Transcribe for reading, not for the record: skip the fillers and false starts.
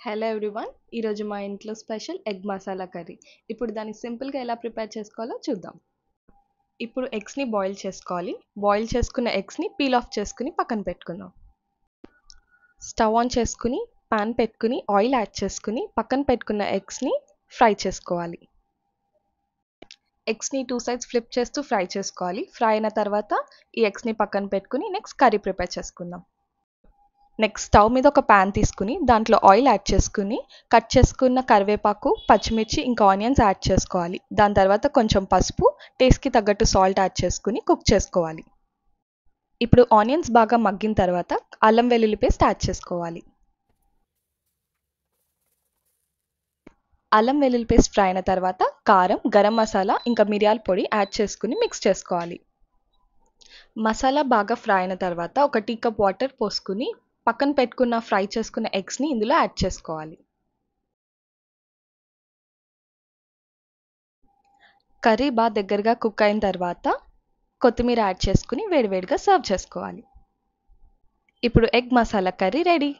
Hello everyone, ఈరోజు మా ఇంట్లో స్పెషల్ ఎగ్ మసాలా కర్రీ. ఇప్పుడు దాన్ని సింపుల్గా ఎలా ప్రిపేర్ చేసుకోవాలో చూద్దాం. ఇప్పుడు ఎగ్స్ని బాయిల్ చేసుకోవాలి. బాయిల్ చేసుకున్న ఎగ్స్ని పీల్ ఆఫ్ చేసుకుని పక్కన పెట్టుకుందాం. స్టవ్ ఆన్ చేసుకుని పాన్ పెట్టుకుని ఆయిల్ యాడ్ చేసుకుని పక్కన పెట్టుకున్న ఎగ్స్ని ఫ్రై చేసుకోవాలి. ఎగ్స్ని 2 సైడ్స్ ఫ్లిప్ చేస్తూ ఫ్రై చేసుకోవాలి. ఫ్రై అయిన తర్వాత ఈ ఎగ్స్ని పక్కన పెట్టుకుని నెక్స్ట్ కర్రీ ప్రిపేర్ చేసుకుందాం. నెక్స్ట్ స్టవ్ మీద ఒక ప్యాన్ తీసుకుని దాంట్లో ఆయిల్ యాడ్ చేసుకుని కట్ చేసుకున్న కరివేపాకు, పచ్చిమిర్చి ఇంకా ఆనియన్స్ యాడ్ చేసుకోవాలి. దాని తర్వాత కొంచెం పసుపు, టేస్ట్కి తగ్గట్టు సాల్ట్ యాడ్ చేసుకుని కుక్ చేసుకోవాలి. ఇప్పుడు ఆనియన్స్ బాగా మగ్గిన తర్వాత అల్లం వెల్లుల్లి పేస్ట్ యాడ్ చేసుకోవాలి. అల్లం వెల్లుల్లి పేస్ట్ ఫ్రై అయిన తర్వాత కారం, గరం మసాలా ఇంకా మిరియాల పొడి యాడ్ చేసుకుని మిక్స్ చేసుకోవాలి. మసాలా బాగా ఫ్రై అయిన తర్వాత ఒక టీ కప్ వాటర్ పోసుకుని పక్కన పెట్టుకున్న ఫ్రై చేసుకున్న ఎగ్స్ని ఇందులో యాడ్ చేసుకోవాలి. కర్రీ బాగా దగ్గరగా కుక్ అయిన తర్వాత కొత్తిమీర యాడ్ చేసుకుని వేడివేడిగా సర్వ్ చేసుకోవాలి. ఇప్పుడు ఎగ్ మసాలా కర్రీ రెడీ.